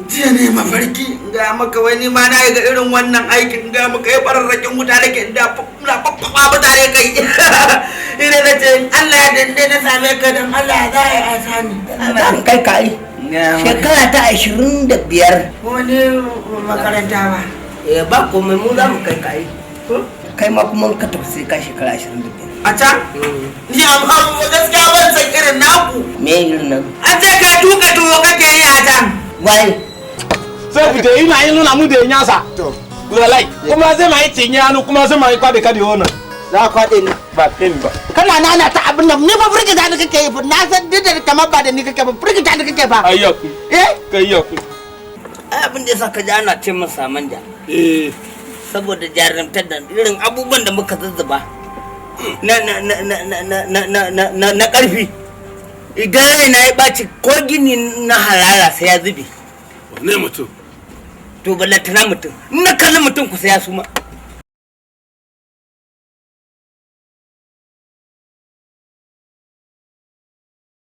jiya ne mafarki ga maka wani ma na ga irin wannan aikin ga maka ya fararrakin wuta nake da fafafa mutane kai ina na ce Allah ya dande na same ka dan Allah za a yi asani an kai kai shekara ta 25 wani makaranta ba ba komai mu za mu kai kai ma kuma ka tafi sai ka shekara 25 a can? Ni amma gaskiya ban san irin naku. Me irin nan? An ce ka tuka tuwo kake yi a can. Wai. Sai fita ina yin nuna mu da nyasa. To. Wallahi. Kuma sai mai cinye hannu kuma sai mai kwade kade wannan. Za ka kwade ni. Ba pen ba. Kana nana ta abin nan ni ba furgita da kake yi na san duk da kamar ba da ni kake ba furgita da kake ba. Ayyaku. Kai yaku. Abin da yasa ka ji ana ce masa manja. Saboda jarumtar da irin abubuwan da muka zuzzuba. Na ƙarfi idan na ya ɓaci ko gini na halala sai ya zube ne mutum to ballatana mutum na kalli mutum ku sai ya suma